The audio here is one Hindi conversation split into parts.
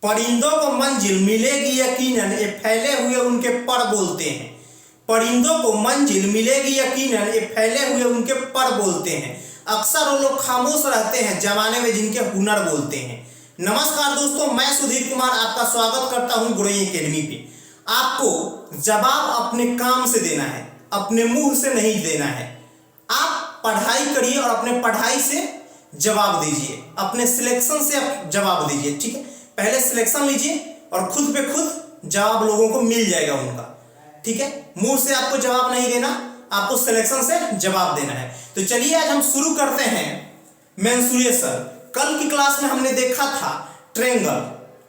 परिंदों को मंजिल मिलेगी यकीनन, ये फैले हुए उनके पर बोलते हैं। परिंदों को मंजिल मिलेगी यकीनन, ये फैले हुए उनके पर बोलते हैं। अक्सर वो लोग खामोश रहते हैं जमाने में जिनके हुनर बोलते हैं। नमस्कार दोस्तों, मैं सुधीर कुमार आपका स्वागत करता हूं ग्रोइंग एकेडमी पे। आपको जवाब अपने काम से देना है, अपने मुंह से नहीं देना है। आप पढ़ाई करिए और अपने पढ़ाई से जवाब दीजिए, अपने सिलेक्शन से जवाब दीजिए। ठीक है, पहले सिलेक्शन लीजिए और खुद पे खुद जवाब लोगों को मिल जाएगा उनका। ठीक है, मुंह से आपको जवाब नहीं देना, आपको सिलेक्शन से जवाब देना है। तो चलिए आज हम शुरू करते हैं मेंसुरेशन। कल की क्लास में हमने देखा था ट्रेंगल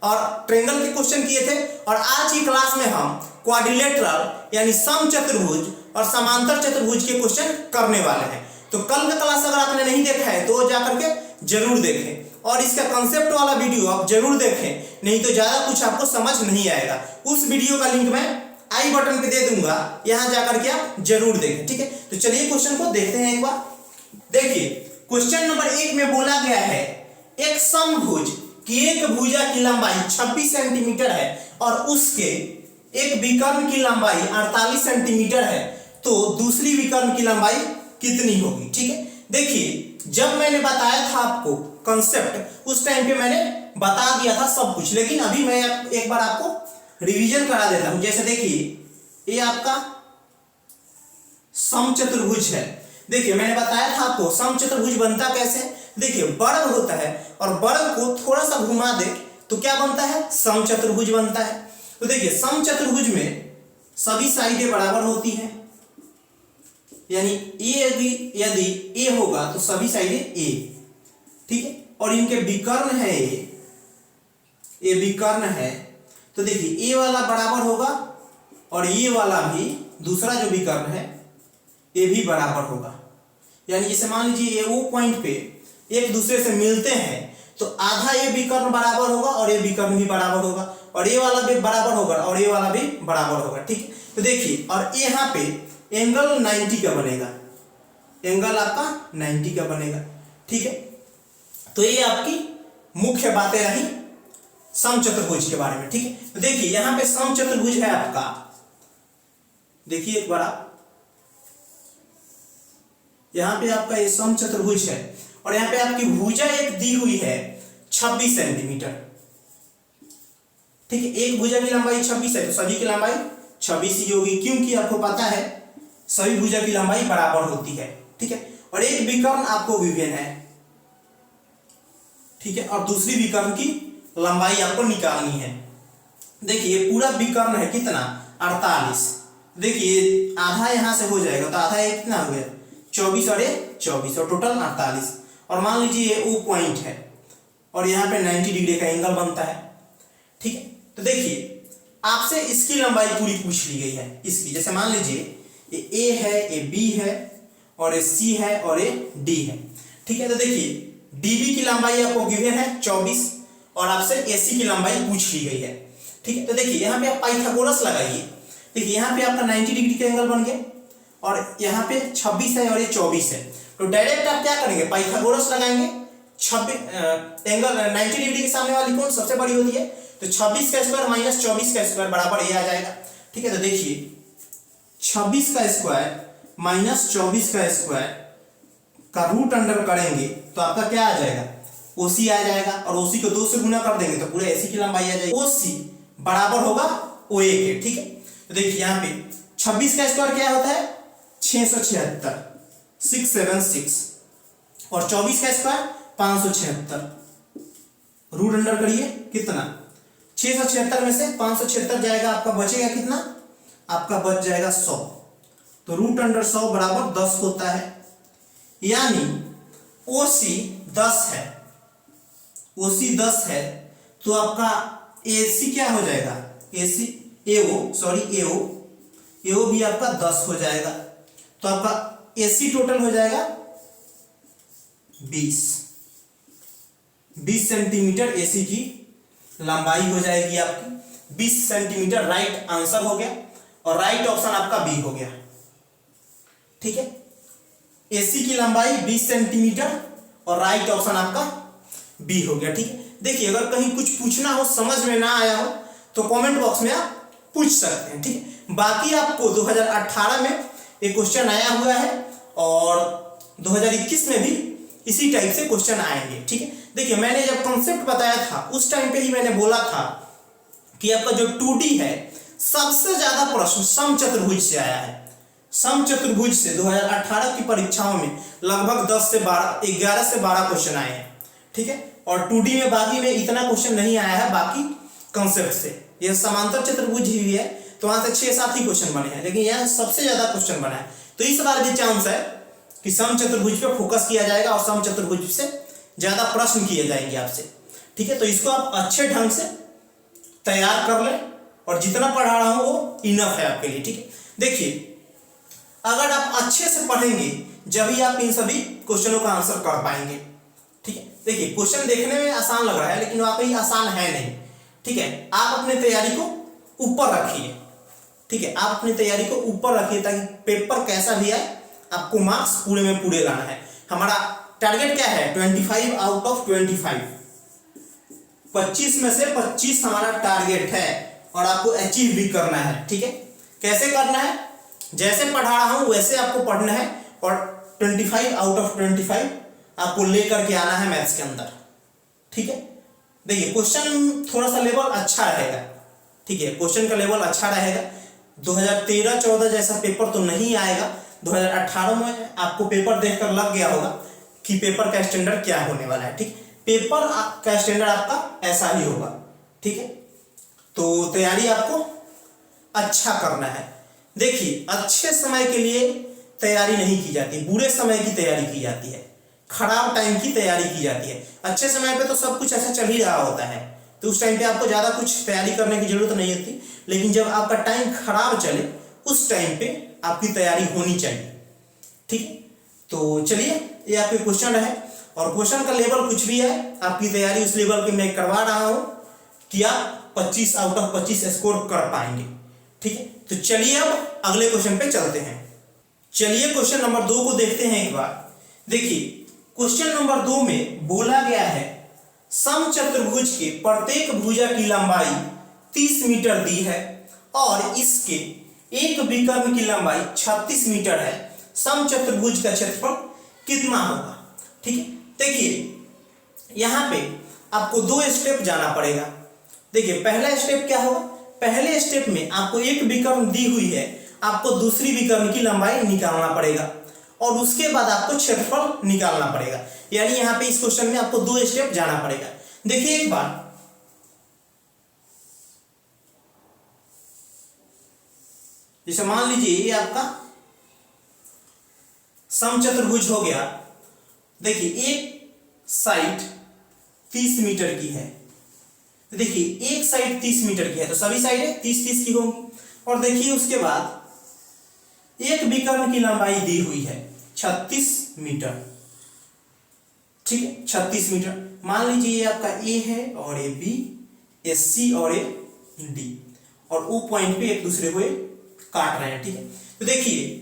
और ट्रेंगल के क्वेश्चन किए थे, और आज की क्लास में हम क्वाड्रिलेटरल यानी समचतुर्भुज और समांतर चतुर्भुज के क्वेश्चन करने वाले हैं। तो कल का क्लास अगर आपने नहीं देखा है तो जाकर के जरूर देखें, और इसका कंसेप्ट वाला वीडियो आप जरूर देखें, नहीं तो ज्यादा कुछ आपको समझ नहीं आएगा। उस वीडियो का लिंक मैं आई बटन पे दे दूंगा, यहां जाकर के आप जरूर देखें। ठीक है, तो चलिए क्वेश्चन को देखते हैं एक बार। देखिए क्वेश्चन नंबर 1 में बोला गया है एक समभुज की एक भुजा की लंबाई 26 सेंटीमीटर है और उसके एक विकर्ण की लंबाई 48 सेंटीमीटर है, तो दूसरी विकर्ण की लंबाई कितनी होगी। ठीक है, देखिए जब मैंने बताया था आपको कंसेप्ट, उस टाइम पे मैंने बता दिया था सब कुछ, लेकिन अभी मैं एक बार आपको रिवीजन करा देता हूं। जैसे देखिए ये आपका समचतुर्भुज है। देखिए मैंने बताया था आपको समचतुर्भुज बनता कैसे। देखिए वर्ग होता है और वर्ग को थोड़ा सा घुमा दे तो क्या बनता है, समचतुर्भुज बनता है। तो देखिए समचतुर्भुज में सभी साइडें बराबर होती हैं, यानी यदि ए होगा तो सभी साइडें ए। ठीक है, और इनके विकर्ण है ये विकर्ण है, तो देखिए ए वाला बराबर होगा और ये वाला भी, दूसरा जो विकर्ण है ये भी बराबर होगा। यानी जैसे मान लीजिए ये वो पॉइंट पे एक दूसरे से मिलते हैं तो आधा ये विकर्ण बराबर होगा और ये विकर्ण भी बराबर होगा, और ये वाला भी बराबर होगा और ये वाला भी बराबर होगा। ठीक है, तो देखिए और यहाँ पे एंगल 90 का बनेगा, एंगल आपका 90 का बनेगा। ठीक है, तो ये आपकी मुख्य बातें रही समचतुर्भुज के बारे में। ठीक है, तो देखिए यहां पे समचतुर्भुज है आपका, देखिए एक बार आप यहां पे आपका ये समचतुर्भुज है और यहां पे आपकी भुजा एक दी हुई है 26 सेंटीमीटर। ठीक है, एक भुजा की लंबाई 26 है तो सभी की लंबाई 26 ही होगी, क्योंकि आपको पता है सभी भुजा की लंबाई बराबर होती है। ठीक है, और एक विकर्ण आपको विभिन्न है। ठीक है, और दूसरी विकर्ण की लंबाई आपको निकालनी है। देखिए पूरा विकर्ण है कितना, 48। देखिए आधा यहां से हो जाएगा तो आधा ये कितना हो गया, 24 और ये 24 और टोटल 48। और मान लीजिए ये ओ पॉइंट है और यहाँ पे 90 डिग्री का एंगल बनता है। ठीक है, तो देखिए आपसे इसकी लंबाई पूरी पूछ ली गई है इसकी। जैसे मान लीजिए ये ए है, ये बी है और ये सी है और ये डी है। ठीक है, तो देखिए डीबी की लंबाई आपको गिवन है 24 और आपसे एसी की लंबाई पूछ ली गई है। ठीक है, तो देखिए यहाँ पे आप पाइथागोरस लगाइए। देखिए यहाँ पे आपका 90 डिग्री का एंगल बन गया और यहाँ पे 26 है और ये 24 है, तो डायरेक्ट आप क्या करेंगे, पाइथागोरस लगाएंगे। 26 एंगल 90 डिग्री के सामने वाली कौन सबसे बड़ी होती है, तो 26 का स्क्वायर माइनस 24 का स्क्वायर बराबर ये आ जाएगा। ठीक है, तो देखिए 26 का स्क्वायर माइनस 24 का स्क्वायर का रूट अंडर करेंगे तो आपका क्या आ जाएगा, ओसी आ जाएगा, और ओसी को 2 से गुना कर देंगे तो पूरे एसी की लंबाई आ जाएगी। ओसी बराबर होगा ओए के। ठीक है, तो देखिए यहाँ पे 26 का स्क्वायर क्या होता है, 676 676, और 24 का स्क्वायर 576। रूट अंडर करिए कितना, 676 में से 576 जाएगा, आपका बचेगा कितना, आपका बच जाएगा 100। तो रूट अंडर 100 बराबर 10 होता है, यानी ओसी 10 है, ओसी 10 है तो आपका एसी क्या हो जाएगा, एसी एओ भी आपका 10 हो जाएगा। तो आपका एसी टोटल हो जाएगा 20 सेंटीमीटर एसी की लंबाई हो जाएगी आपकी 20 सेंटीमीटर। राइट आंसर हो गया और राइट ऑप्शन आपका बी हो गया। ठीक है, एसी की लंबाई 20 सेंटीमीटर और राइट ऑप्शन आपका बी हो गया। ठीक है, देखिए अगर कहीं कुछ पूछना हो, समझ में ना आया हो तो कमेंट बॉक्स में आप पूछ सकते हैं, ठीक है। बाकी आपको 2018 में एक क्वेश्चन आया हुआ है और 2021 में भी इसी टाइप से क्वेश्चन आएंगे, ठीक है। देखिए मैंने जब कॉन्सेप्ट बताया था उस टाइम पे ही मैंने बोला था कि आपका जो 2D है सबसे ज्यादा प्रश्न समचतुर्भुज से आया है। समचतुर्भुज से 2018 की परीक्षाओं में लगभग 10 से 12 11 से 12 क्वेश्चन आए हैं, ठीक है। और 2D में बाकी में इतना क्वेश्चन नहीं आया है, बाकी कॉन्सेप्ट से यह समांतर चतुर्भुज ही है तो वहां से 6-7 ही क्वेश्चन बने हैं, लेकिन यहाँ सबसे ज्यादा क्वेश्चन बना है। तो इस बार भी चांस है कि समचतुर्भुज पे फोकस किया जाएगा और समचतुर्भुज से ज्यादा प्रश्न किए जाएंगे आपसे, ठीक है। तो इसको आप अच्छे ढंग से तैयार कर लें और जितना पढ़ा रहा हूं वो इनफ है आपके लिए, ठीक है। देखिए अगर आप अच्छे से पढ़ेंगे जब ही आप इन सभी क्वेश्चनों का आंसर कर पाएंगे, ठीक है। देखिए क्वेश्चन देखने में आसान लग रहा है लेकिन वाकई आसान है नहीं, ठीक है। आप अपनी तैयारी को ऊपर रखिए, ठीक है। आप अपनी तैयारी को ऊपर रखिए ताकि पेपर कैसा भी आए आपको मार्क्स पूरे में पूरे लाना है। हमारा टारगेट क्या है? 25 आउट ऑफ 25, 25 में से 25 हमारा टारगेट है और आपको अचीव भी करना है, ठीक है। कैसे करना है? जैसे पढ़ा रहा हूं वैसे आपको पढ़ना है और 25 आउट ऑफ 25 आपको लेकर के आना है मैथ्स के अंदर, ठीक है। देखिए क्वेश्चन थोड़ा सा लेवल अच्छा रहेगा, ठीक है। क्वेश्चन का लेवल अच्छा रहेगा। 2013-14 जैसा पेपर तो नहीं आएगा। 2018 में आपको पेपर देखकर लग गया होगा कि पेपर का स्टैंडर्ड क्या होने वाला है, ठीक। पेपर का स्टैंडर्ड आपका ऐसा ही होगा, ठीक है। तो तैयारी आपको अच्छा करना है। देखिए अच्छे समय के लिए तैयारी नहीं की जाती, बुरे समय की तैयारी की जाती है, खराब टाइम की तैयारी की जाती है। अच्छे समय पे तो सब कुछ ऐसा चल ही रहा होता है तो उस टाइम पे आपको ज्यादा कुछ तैयारी करने की जरूरत नहीं होती, लेकिन जब आपका टाइम खराब चले उस टाइम पे आपकी तैयारी होनी चाहिए, ठीक है। तो चलिए ये आपके क्वेश्चन है और क्वेश्चन का लेवल कुछ भी है, आपकी तैयारी उस लेवल की मैं करवा रहा हूं कि आप 25 आउट ऑफ 25 स्कोर कर पाएंगे, ठीक है। तो चलिए अब अगले क्वेश्चन पे चलते हैं। चलिए क्वेश्चन नंबर 2 को देखते हैं एक बार। देखिए क्वेश्चन नंबर 2 में बोला गया है समचतुर्भुज के प्रत्येक भुजा की लंबाई 30 मीटर दी है और इसके एक विकर्ण की लंबाई 36 मीटर है। समचतुर्भुज का क्षेत्रफल कितना होगा, ठीक है। देखिए यहां पे आपको 2 स्टेप जाना पड़ेगा। देखिए पहला स्टेप क्या होगा? पहले स्टेप में आपको एक विकर्ण दी हुई है, आपको दूसरी विकर्ण की लंबाई निकालना पड़ेगा और उसके बाद आपको क्षेत्रफल निकालना पड़ेगा। यानी यहां पे इस क्वेश्चन में आपको 2 स्टेप जाना पड़ेगा। देखिए एक बार, जैसे मान लीजिए ये आपका समचतुर्भुज हो गया। देखिए एक साइड 30 मीटर की है, देखिए एक साइड 30 मीटर की है तो सभी साइडें 30-30 की होंगी। और देखिए उसके बाद एक विकर्ण की लंबाई दी हुई है 36 मीटर, ठीक है। 36 मीटर मान लीजिए ये आपका ए है और ये बी, ये सी और ये डी, और ओ पॉइंट पे एक दूसरे को काट रहे हैं, ठीक है। तो देखिए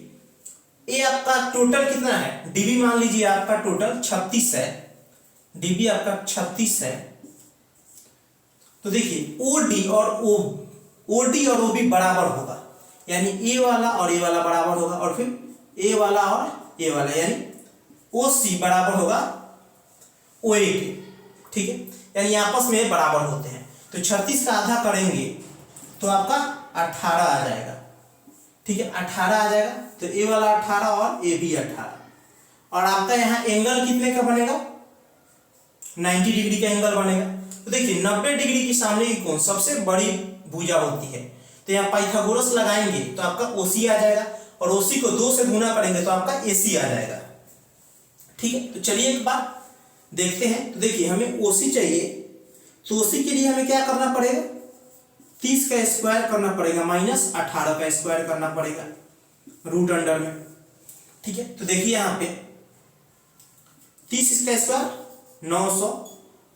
ये आपका टोटल कितना है? डीबी मान लीजिए आपका टोटल 36 है, डीबी आपका 36 है। तो देखिए ओडी और ओबी बराबर होगा, यानी ए वाला और ए वाला बराबर होगा और फिर ए वाला और ए वाला, यानी ओसी बराबर होगा ओए के, ठीक है। यानी आपस में बराबर होते हैं। तो 36 का आधा करेंगे तो आपका 18 आ जाएगा, ठीक है। 18 आ जाएगा तो ए वाला 18 और ए भी 18, और आपका यहाँ एंगल कितने का बनेगा? 90 डिग्री का एंगल बनेगा। तो देखिए 90 डिग्री के सामने की कौन सबसे बड़ी भुजा होती है, तो यहाँ पाइथागोरस लगाएंगे तो आपका ओसी आ जाएगा और ओसी को 2 से गुना करेंगे तो आपका एसी आ जाएगा, ठीक है। तो चलिए एक बार देखते हैं। तो देखिए हमें ओसी चाहिए तो ओसी के लिए हमें क्या करना पड़ेगा? 30 का स्क्वायर करना पड़ेगा माइनस 18 का स्क्वायर करना पड़ेगा रूट अंडर में, ठीक है। तो देखिए यहाँ पे 30 का स्क्वायर 900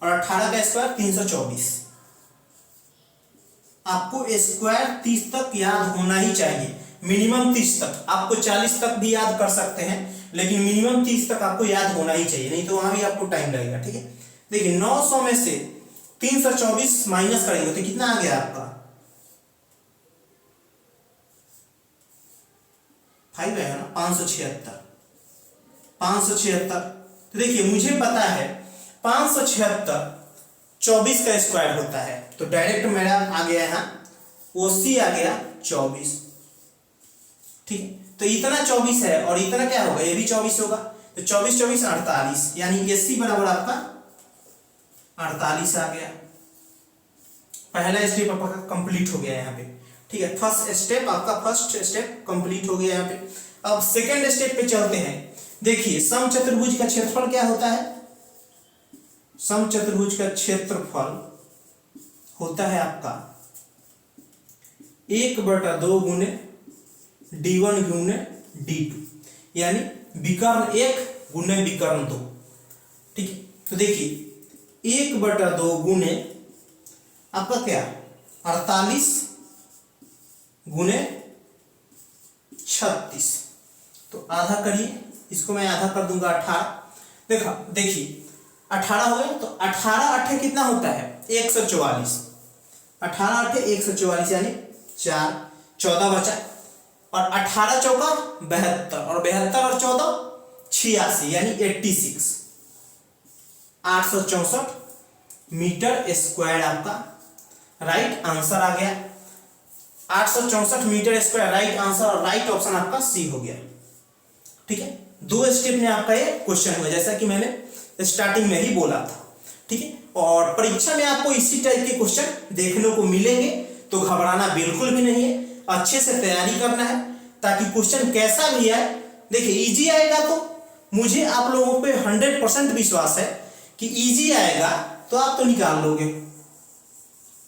और 18 का स्क्वायर 324। आपको स्क्वायर 30 तक याद होना ही चाहिए, मिनिमम 30 तक। आपको 40 तक भी याद कर सकते हैं लेकिन मिनिमम 30 तक आपको याद होना ही चाहिए, नहीं तो वहां भी आपको टाइम लगेगा, ठीक है। देखिए 900 में से 324 माइनस करेंगे तो कितना आ गया आपका 5 है ना, 576। तो देखिए मुझे पता है 576 24 का स्क्वायर होता है, तो डायरेक्ट मेरा आ गया यहाँ OC आ गया 24। ठीक है, तो इतना 24 है और इतना क्या होगा, ये भी 24 होगा, तो 24 24 48, यानी AC बराबर आपका 48 आ गया। पहला स्टेप आपका कंप्लीट हो गया यहाँ पे। ठीक है, फर्स्ट स्टेप कंप्लीट हो गया यहाँ पे। अब सेकेंड स्टेप पे चलते हैं। देखिए समचतुर्भुज का क्षेत्रफल क्या होता है, समचतुर्भुज का क्षेत्रफल होता है आपका 1/2 गुने d1 गुने d2, यानी विकर्ण 1 गुने विकर्ण 2। ठीक है, तो देखिए 1/2 गुने आपका क्या 48 गुने 36, तो आधा करिए, इसको मैं आधा कर दूंगा 18। देखिए 18 हो गया, तो 18 8 कितना होता है 144, 18 8 144 यानी 4, 14 बचा, और 18 चौका 72, और 72 और 14 86 यानी 86, 864 मीटर स्क्वायर आपका राइट आंसर आ गया। 864 मीटर स्क्वायर राइट आंसर, और राइट ऑप्शन आपका सी हो गया। ठीक है, 2 स्टेप में आपका ये क्वेश्चन हुआ, जैसा कि मैंने स्टार्टिंग में ही बोला था। ठीक है, और परीक्षा में आपको इसी टाइप के क्वेश्चन देखने को मिलेंगे, तो घबराना बिल्कुल भी नहीं है, अच्छे से तैयारी करना है, ताकि क्वेश्चन कैसा भी आए, देखिए इजी आएगा तो मुझे आप लोगों पे 100% विश्वास है कि इजी आएगा तो आप तो निकाल लोगे।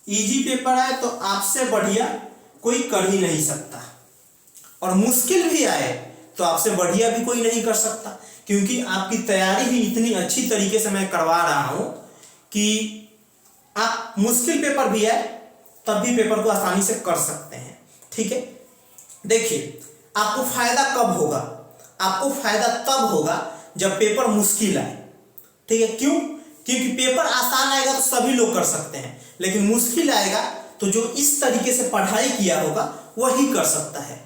इजी पेपर आए तो आपसे बढ़िया कोई कर ही नहीं सकता, और मुश्किल भी आए तो आपसे बढ़िया भी कोई नहीं कर सकता, क्योंकि आपकी तैयारी ही इतनी अच्छी तरीके से मैं करवा रहा हूं कि आप मुश्किल पेपर भी आए तब भी पेपर को आसानी से कर सकते हैं। ठीक है, देखिए आपको फायदा कब होगा, आपको फायदा तब होगा जब पेपर मुश्किल आए। ठीक है, क्यों, क्योंकि पेपर आसान आएगा तो सभी लोग कर सकते हैं, लेकिन मुश्किल आएगा तो जो इस तरीके से पढ़ाई किया होगा वही कर सकता है।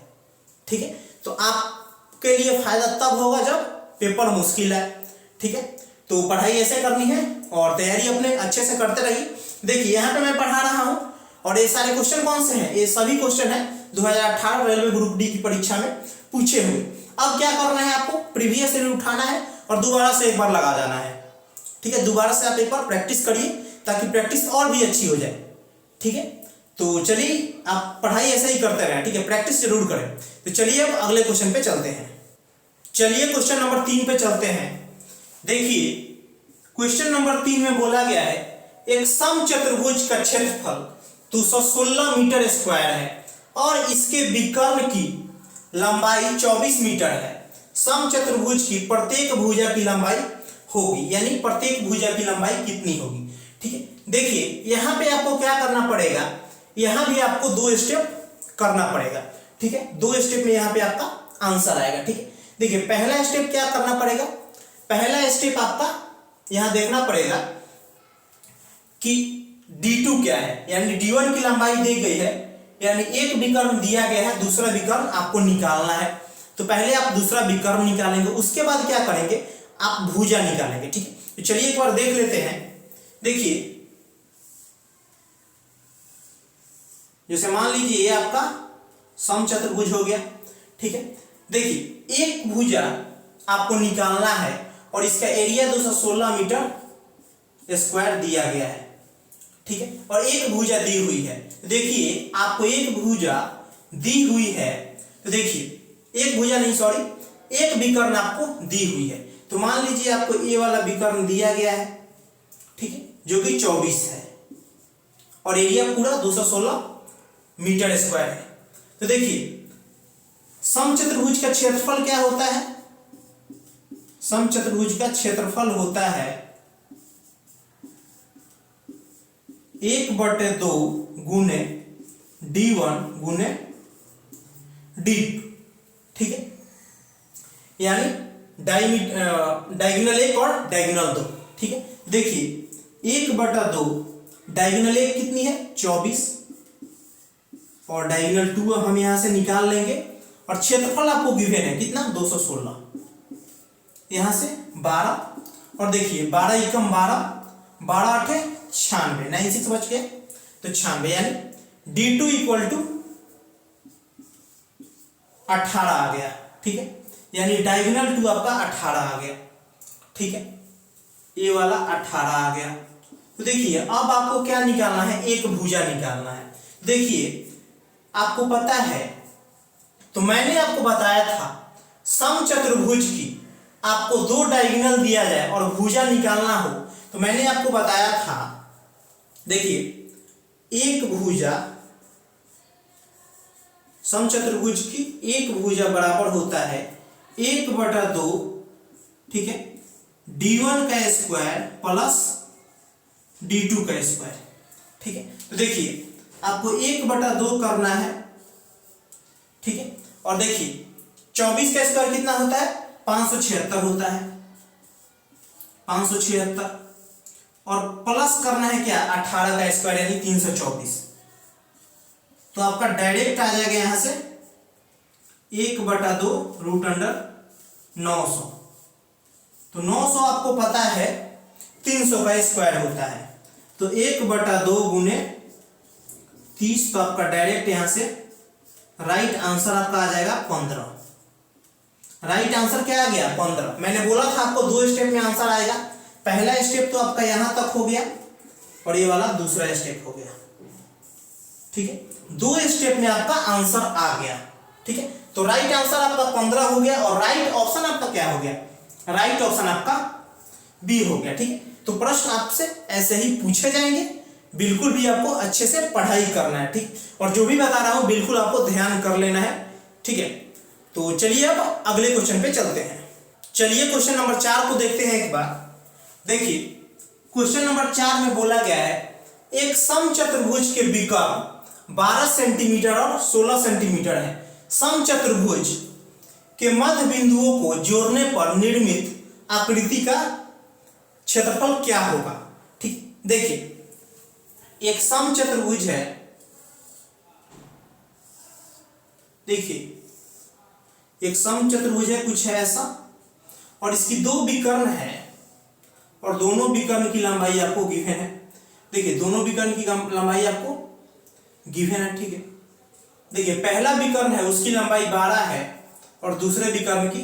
ठीक है, तो आपके लिए फायदा तब होगा जब पेपर मुश्किल आए। ठीक है, तो पढ़ाई ऐसे करनी है और तैयारी अपने अच्छे से करते रहिए। देखिए यहाँ पे मैं पढ़ा रहा हूँ, और ये सारे क्वेश्चन कौन से हैं, ये सभी क्वेश्चन है 2018 रेलवे ग्रुप डी की परीक्षा में पूछे हुए। अब क्या करना है, आपको प्रीवियस ईयर उठाना है और दोबारा से एक बार लगा जाना है। ठीक है, दोबारा से आप एक बार प्रैक्टिस करिए ताकि प्रैक्टिस और भी अच्छी हो जाए। ठीक है, तो चलिए आप पढ़ाई ऐसे ही करते रहें। ठीक है, प्रैक्टिस जरूर करें। तो चलिए अब अगले क्वेश्चन पे चलते हैं। चलिए क्वेश्चन नंबर 3 पे चलते हैं। देखिए क्वेश्चन नंबर 3 में बोला गया है एक समचतुर्भुज का क्षेत्रफल 216 मीटर स्क्वायर है और इसके विकर्ण की लंबाई 24 मीटर है। समचतुर्भुज की प्रत्येक भुजा की लंबाई होगी, यानी प्रत्येक भुजा की लंबाई कितनी होगी। ठीक है, देखिए यहाँ पे आपको क्या करना पड़ेगा, यहाँ भी आपको 2 स्टेप करना पड़ेगा। ठीक है, 2 स्टेप में यहाँ पे आपका आंसर आएगा। ठीक है, देखिए पहला स्टेप क्या करना पड़ेगा, पहला स्टेप आपका यहाँ देखना पड़ेगा कि d2 क्या है, यानी d1 की लंबाई दी गई है, यानी एक विकर्ण दिया गया है, दूसरा विकर्ण आपको निकालना है। तो पहले आप दूसरा विकर्ण निकालेंगे, उसके बाद क्या करेंगे, आप भुजा निकालेंगे। ठीक है, तो चलिए एक बार देख लेते हैं। देखिए जैसे मान लीजिए ये आपका समचतुर्भुज हो गया। ठीक है, देखिए एक भुजा आपको निकालना है और इसका एरिया 216 मीटर स्क्वायर दिया गया है। ठीक है, और एक भुजा दी हुई है। देखिए आपको एक भुजा दी हुई है, तो देखिए एक भुजा नहीं सॉरी एक विकर्ण आपको दी हुई है। तो मान लीजिए आपको ये वाला विकर्ण दिया गया है, ठीक है, जो कि 24 है और एरिया पूरा 216 मीटर स्क्वायर है। तो देखिए समचतुर्भुज का क्षेत्रफल क्या होता है, समचतुर्भुज का क्षेत्रफल होता है 1/2 गुने d1 गुने d2। ठीक है, यानी डायगोनल 1 और डायगोनल 2। ठीक है, देखिए 1/2 डायगोनल 1 कितनी है 24 और डायगोनल 2 हम यहां से निकाल लेंगे और क्षेत्रफल आपको गिवन है कितना 216, यहां से 12 और देखिए 12 एकम 12, 12 8 96, 96 बच गया तो 96 यानी D2 इक्वल टू 18 आ गया। ठीक है, यानी डायगोनल 2 आपका 18 आ गया। ठीक है, ये वाला 18 आ गया। तो देखिए अब आपको क्या निकालना है, एक भुजा निकालना है। देखिए आपको पता है, तो मैंने आपको बताया था समचतुर्भुज की आपको 2 डायगोनल दिया जाए और भुजा निकालना हो तो मैंने आपको बताया था, देखिए एक भुजा समचतुर्भुज की एक भुजा बराबर होता है 1/2, ठीक है, D1 का स्क्वायर प्लस D2 का स्क्वायर। ठीक है, तो देखिए आपको 1/2 करना है। ठीक है, और देखिए 24 का स्क्वायर कितना होता है 576 होता है, 576 और प्लस करना है क्या 18 का स्क्वायर यानी 324। तो आपका डायरेक्ट आ जाएगा यहां से 1/2 √900। तो 900 आपको पता है 300 का स्क्वायर होता है, तो 1/2 गुने 30, तो आपका डायरेक्ट यहां से राइट आंसर आपका आ जाएगा 15। राइट आंसर क्या आ गया 15। मैंने बोला था आपको 2 स्टेप में आंसर आएगा। पहला स्टेप तो आपका यहां तक हो गया और ये वाला दूसरा स्टेप हो गया। ठीक है, 2 स्टेप में आपका आंसर आ गया। ठीक है, तो राइट आंसर आपका 15 हो गया और राइट ऑप्शन आपका क्या हो गया, राइट ऑप्शन आपका बी हो गया। ठीक है, तो प्रश्न आपसे ऐसे ही पूछे जाएंगे, बिल्कुल भी आपको अच्छे से पढ़ाई करना है। ठीक, और जो भी बता रहा हूं बिल्कुल आपको ध्यान कर लेना है। ठीक है, तो चलिए अब अगले क्वेश्चन पे चलते हैं। चलिए क्वेश्चन नंबर 4 को देखते हैं एक बार। देखिए क्वेश्चन नंबर 4 में बोला गया है एक समचतुर्भुज के विकर्ण 12 सेंटीमीटर और 16 सेंटीमीटर है। समचतुर्भुज के मध्य बिंदुओं को जोड़ने पर निर्मित आकृति का क्षेत्रफल क्या होगा। ठीक, देखिए एक समचतुर्भुज है, देखिए एक समचतुर्भुज है कुछ है ऐसा, और इसकी 2 विकर्ण है और दोनों विकर्ण की लंबाई आपको गिवन है। देखिए दोनों विकर्ण की लंबाई आपको गिवन है। ठीक है, देखिए पहला विकर्ण है उसकी लंबाई 12 है और दूसरे विकर्ण की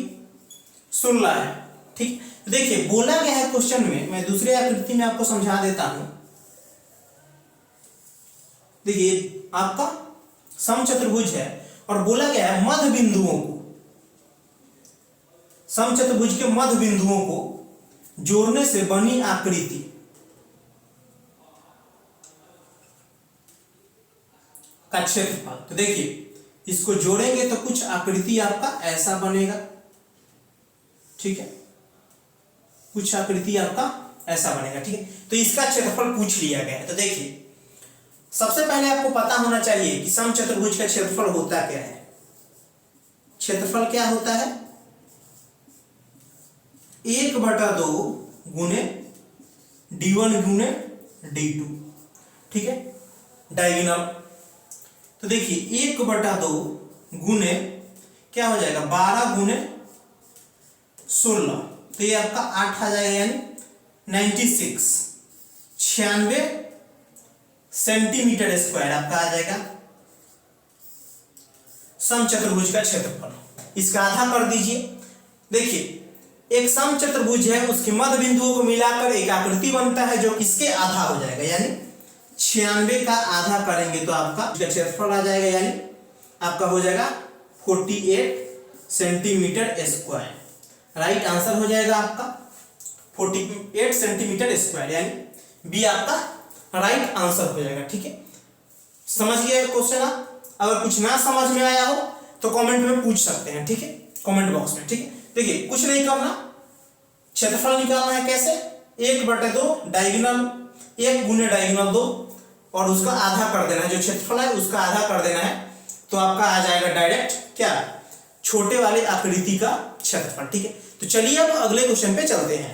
16 है। ठीक, देखिए बोला गया है क्वेश्चन में, मैं दूसरे आकृति में आपको समझा देता हूं। देखिए आपका समचतुर्भुज है और बोला गया है मध्य बिंदुओं को, समचतुर्भुज के मध्य बिंदुओं को जोड़ने से बनी आकृति का क्षेत्रफल। तो देखिए इसको जोड़ेंगे तो कुछ आकृति आपका ऐसा बनेगा। ठीक है, कुछ आकृति आपका ऐसा बनेगा। ठीक है, तो इसका क्षेत्रफल पूछ लिया गया है। तो देखिए सबसे पहले आपको पता होना चाहिए कि समचतुर्भुज का क्षेत्रफल होता क्या है। क्षेत्रफल क्या होता है 1/2 गुने D1 गुने D2। ठीक है, डायगोनल। तो देखिए 1/2 गुने क्या हो जाएगा 12 गुने 16, तो ये आपका 8 आ जाएगा यानी 96 सेंटीमीटर स्क्वायर आपका आ जाएगा समचतुर्भुज का क्षेत्रफल। इसका आधा कर दीजिए। देखिए एक समचतुर्भुज है उसके मध्य बिंदुओं को मिलाकर एक आकृति बनता है जो इसके आधा हो जाएगा, यानी 96 का आधा करेंगे तो आपका क्षेत्रफल आ जाएगा, यानी आपका हो जाएगा 48 सेंटीमीटर स्क्वायर। राइट आंसर हो जाएगा आपका 48 सेंटीमीटर स्क्वायर, यानी बी आपका राइट आंसर हो जाएगा। ठीक है, समझ गए क्वेश्चन आप? अगर कुछ ना समझ में आया हो तो कमेंट में पूछ सकते हैं। ठीक है, कमेंट बॉक्स में। ठीक है, देखिए कुछ नहीं करना, क्षेत्रफल निकालना है। कैसे 1/2 डायगोनल 1 गुने डायगोनल 2 और उसका आधा कर देना है, जो क्षेत्रफल है उसका आधा कर देना है, तो आपका आ जाएगा डायरेक्ट क्या छोटे वाले आकृति का क्षेत्रफल। ठीक है, तो चलिए अब अगले क्वेश्चन पे चलते हैं।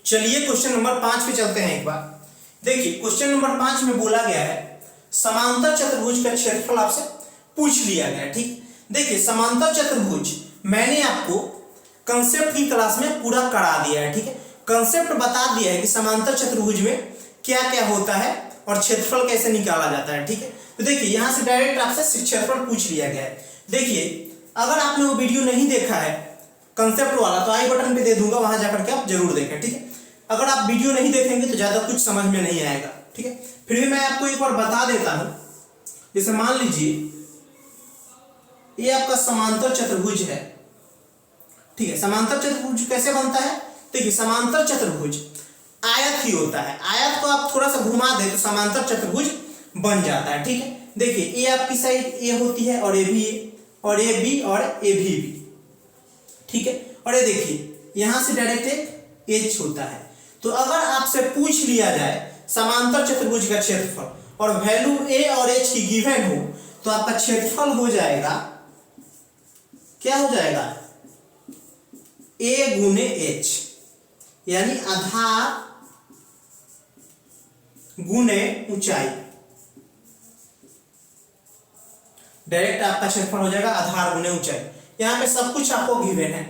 चलिए क्वेश्चन नंबर 5 पे चलते हैं एक बार। देखिए क्वेश्चन नंबर 5 में बोला गया है समांतर चतुर्भुज का क्षेत्रफल आपसे पूछ लिया गया। ठीक, देखिए समांतर चतुर्भुज मैंने आपको कंसेप्ट की क्लास में पूरा करा दिया है। ठीक है, कंसेप्ट बता दिया है कि समांतर चतुर्भुज में क्या क्या होता है और क्षेत्रफल कैसे निकाला जाता है। ठीक है, तो देखिए यहां से डायरेक्ट आपसे क्षेत्रफल पूछ लिया गया है। देखिए अगर आपने वो वीडियो नहीं देखा है कंसेप्ट वाला तो आई बटन पे दे दूंगा, वहां जाकर के आप जरूर देखें। ठीक है, अगर आप वीडियो नहीं देखेंगे तो ज्यादा कुछ समझ में नहीं आएगा। ठीक है, फिर भी मैं आपको एक बार बता देता हूं। जैसे मान लीजिए ये आपका समांतर चतुर्भुज है। ठीक है, समांतर चतुर्भुज कैसे बनता है? देखिए समांतर चतुर्भुज आयत ही होता है, आयत को आप थोड़ा सा घुमा दे तो समांतर चतुर्भुज बन जाता है। ठीक है, देखिए ये आपकी साइड ए होती है और ये भी ए और ये बी और ये भी बी। ठीक है, और ये देखिए यहां से डायरेक्ट एक एच होता है। तो अगर आपसे पूछ लिया जाए समांतर चतुर्भुज का क्षेत्रफल और वैल्यू ए और एच की गिवन हो तो आपका क्षेत्रफल हो जाएगा, क्या हो जाएगा, ए गुने एच, यानी आधार गुने ऊंचाई। डायरेक्ट आपका क्षेत्रफल हो जाएगा आधार गुने ऊंचाई। यहां पे सब कुछ आपको गिवन है।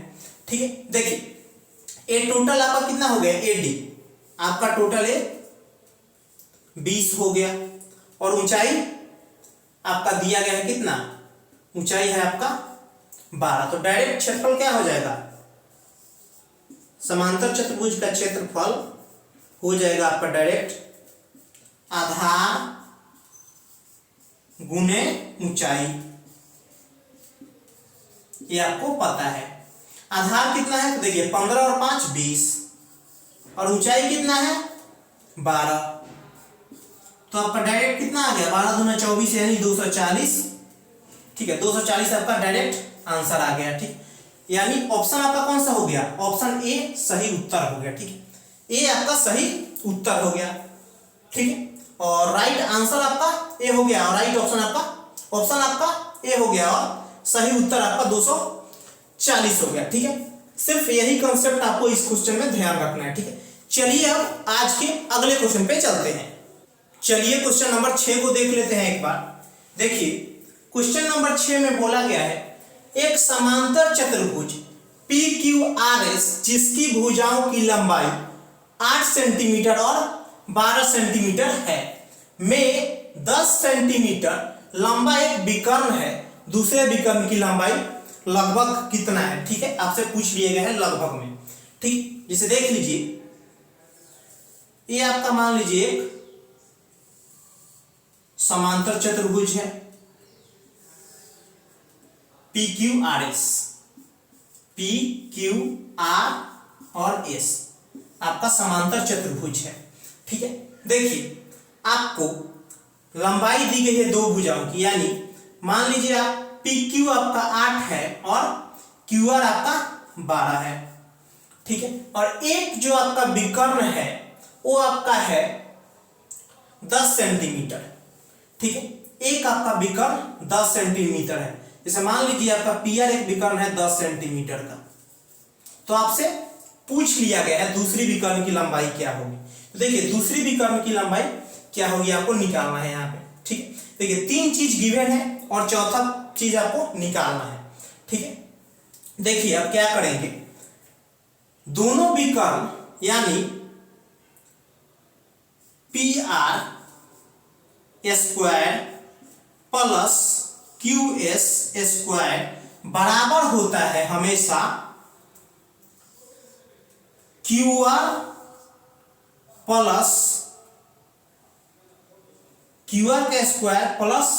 ठीक है, देखिए ए टोटल आपका कितना हो गया, ए डी आपका टोटल है 20 हो गया और ऊंचाई आपका दिया गया है कितना, ऊंचाई है आपका 12। तो डायरेक्ट क्षेत्रफल क्या हो जाएगा, समांतर चतुर्भुज का क्षेत्रफल हो जाएगा आपका डायरेक्ट आधार गुने ऊंचाई। ये आपको पता है। आधार कितना है तो देखिए 15 और 5 20 और ऊंचाई कितना है 12। तो आपका डायरेक्ट कितना आ गया, 12 दूना 24 यानी 240। ठीक है, 240 आपका डायरेक्ट आंसर आ गया। ठीक, यानी ऑप्शन आपका कौन सा हो गया, ऑप्शन ए सही उत्तर हो गया। ठीक है, ए आपका सही उत्तर हो गया। ठीक है, और राइट आंसर आपका ए हो गया और राइट ऑप्शन आपका ए हो गया और सही उत्तर आपका 240 हो गया। ठीक है, सिर्फ यही कंसेप्ट आपको इस क्वेश्चन में ध्यान रखना है। ठीक है, चलिए अब आज के अगले क्वेश्चन पे चलते हैं। चलिए क्वेश्चन नंबर 6 को देख लेते हैं एक बार। देखिए क्वेश्चन नंबर 6 में बोला गया है एक समांतर चतुर्भुज PQRS जिसकी भुजाओं की लंबाई 8 सेंटीमीटर और 12 सेंटीमीटर है, में 10 सेंटीमीटर लंबा एक विकर्ण है, दूसरे विकर्ण की लंबाई लगभग कितना है। ठीक है, आपसे पूछ लिया गया है लगभग में। ठीक, जिसे देख लीजिए ये आपका मान लीजिए एक समांतर चतुर्भुज है PQRS, PQR और S आपका समांतर चतुर्भुज है। ठीक है, देखिए आपको लंबाई दी गई है दो भुजाओं की, यानी मान लीजिए आप PQ आपका 8 है और QR आपका 12 है। ठीक है, और एक जो आपका विकर्ण है वो आपका है 10 सेंटीमीटर। ठीक है, एक आपका विकर्ण 10 सेंटीमीटर है। जैसे मान लीजिए आपका PR एक विकर्ण है 10 सेंटीमीटर का, तो आपसे पूछ लिया गया है दूसरी विकर्ण की लंबाई क्या होगी। तो देखिए दूसरी विकर्ण की लंबाई क्या होगी आपको निकालना है यहाँ पे। ठीक है, देखिए 3 चीज गिवन है और चौथा चीज आपको निकालना है। ठीक है, देखिए अब क्या करेंगे, दोनों विकर्ण यानी PR square plus QS square बराबर होता है हमेशा QR का स्क्वायर प्लस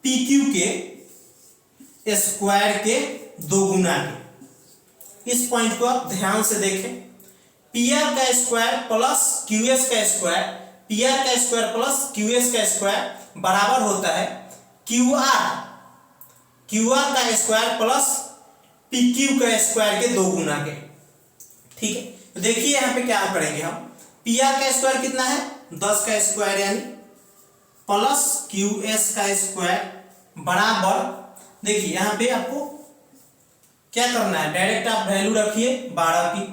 PQ के स्क्वायर के 2 गुना के। इस पॉइंट को आप ध्यान से देखें, PR का स्क्वायर प्लस QS का स्क्वायर, PR का स्क्वायर प्लस QS का स्क्वायर बराबर होता है QR का स्क्वायर प्लस PQ का स्क्वायर के 2 गुना के। ठीक है, तो देखिए यहाँ पे क्या करेंगे हम, PR का स्क्वायर कितना है 10 का स्क्वायर यानी प्लस QS का स्क्वायर बराबर, देखिए यहाँ पे आपको क्या करना है, डायरेक्ट आप वैल्यू रखिए 12 की,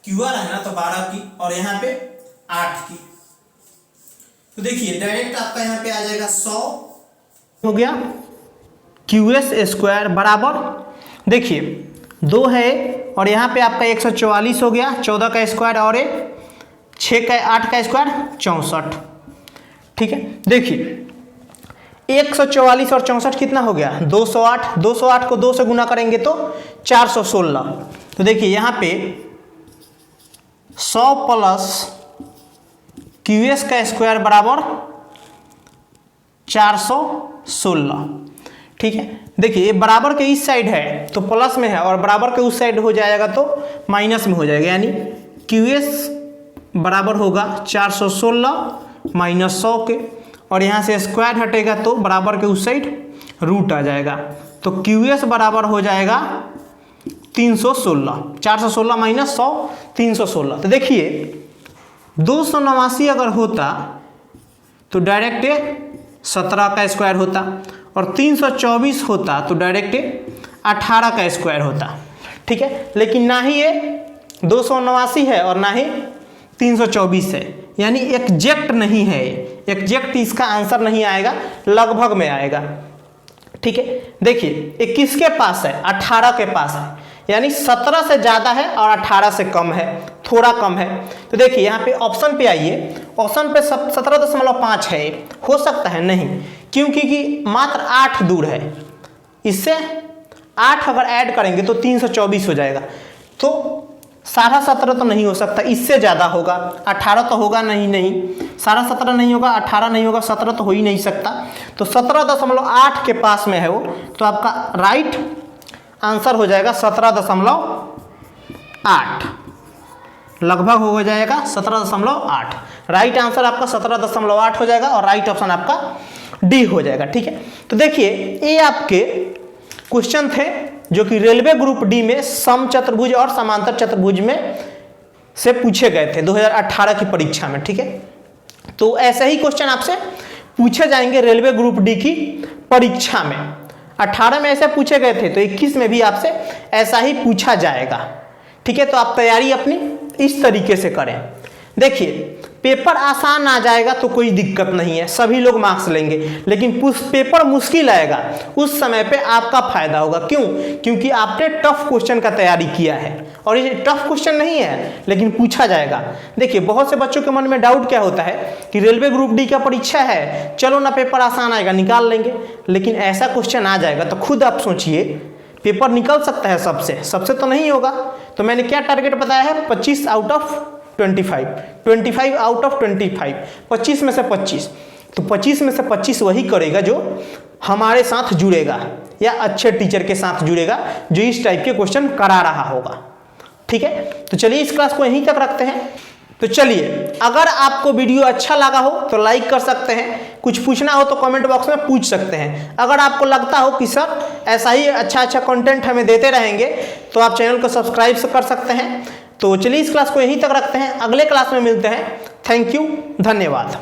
QR है ना तो 12 की और यहाँ पे 8 की। तो देखिए डायरेक्ट आपका यहाँ पे आ जाएगा 100 हो गया QS स्क्वायर बराबर, देखिए 2 है और यहाँ पे आपका 144 हो गया, 14 का स्क्वायर और 8 का स्क्वायर 64। ठीक है, देखिए 144 और 64 कितना हो गया 208, 208 को 2 से गुना करेंगे तो 416। तो देखिए यहाँ पे 100 प्लस QS का स्क्वायर बराबर 416। ठीक है, देखिए ये बराबर के इस साइड है तो प्लस में है और बराबर के उस साइड हो जाएगा तो माइनस में हो जाएगा, यानी QS बराबर होगा 416 माइनस 100 के, और यहाँ से स्क्वायर हटेगा तो बराबर के उस साइड रूट आ जाएगा, तो QS बराबर हो जाएगा 316, 416 माइनस 100 316। तो देखिए 289 अगर होता तो डायरेक्ट 17 का स्क्वायर होता, और 324 होता तो डायरेक्ट 18 का स्क्वायर होता। ठीक है, लेकिन ना ही ये 289 है और ना ही 324 है, यानी एग्जैक्ट नहीं है, एग्जैक्ट इसका आंसर नहीं आएगा, लगभग में आएगा। ठीक है, देखिए ये किसके पास है 18 के पास है, यानी 17 से ज़्यादा है और 18 से कम है, थोड़ा कम है। तो देखिए यहाँ पे ऑप्शन पे आइए, ऑप्शन पे 17.5 है, हो सकता है नहीं, क्योंकि कि मात्र 8 दूर है, इससे 8 अगर ऐड करेंगे तो 324 हो जाएगा, तो 17.5 तो नहीं हो सकता, इससे ज़्यादा होगा, 18 तो होगा नहीं, 17.5 नहीं होगा, 18 नहीं होगा, 17 तो हो ही नहीं सकता, तो 17.8 के पास में है वो, तो आपका राइट आंसर हो जाएगा 17.8, लगभग हो जाएगा 17.8। राइट आंसर आपका 17.8 हो जाएगा और राइट ऑप्शन आपका डी हो जाएगा। ठीक है, तो देखिए ये आपके क्वेश्चन थे जो कि रेलवे ग्रुप डी में समचतुर्भुज और समांतर चतुर्भुज में से पूछे गए थे 2018 की परीक्षा में। ठीक है, तो ऐसे ही क्वेश्चन आपसे पूछे जाएंगे रेलवे ग्रुप डी की परीक्षा में। 18 में ऐसे पूछे गए थे तो 21 में भी आपसे ऐसा ही पूछा जाएगा। ठीक है, तो आप तैयारी अपनी इस तरीके से करें। देखिए पेपर आसान आ जाएगा तो कोई दिक्कत नहीं है, सभी लोग मार्क्स लेंगे, लेकिन पेपर मुश्किल आएगा उस समय पे आपका फायदा होगा। क्यों? क्योंकि आपने टफ क्वेश्चन का तैयारी किया है और ये टफ क्वेश्चन नहीं है लेकिन पूछा जाएगा। देखिए बहुत से बच्चों के मन में डाउट क्या होता है कि रेलवे ग्रुप डी का परीक्षा है, चलो ना पेपर आसान आएगा निकाल लेंगे, लेकिन ऐसा क्वेश्चन आ जाएगा तो खुद आप सोचिए पेपर निकल सकता है सबसे तो नहीं होगा। तो मैंने क्या टारगेट बताया है 25 आउट ऑफ 25 आउट ऑफ 25, 25 में से 25, तो 25 में से 25 वही करेगा जो हमारे साथ जुड़ेगा या अच्छे टीचर के साथ जुड़ेगा जो इस टाइप के क्वेश्चन करा रहा होगा। ठीक है, तो चलिए इस क्लास को यहीं तक रखते हैं। तो चलिए अगर आपको वीडियो अच्छा लगा हो तो लाइक कर सकते हैं, कुछ पूछना हो तो कमेंट बॉक्स में पूछ सकते हैं। अगर आपको लगता हो कि सर ऐसा ही अच्छा कंटेंट हमें देते रहेंगे तो आप चैनल को सब्सक्राइब कर सकते हैं। तो चलिए इस क्लास को यहीं तक रखते हैं, अगले क्लास में मिलते हैं। थैंक यू, धन्यवाद।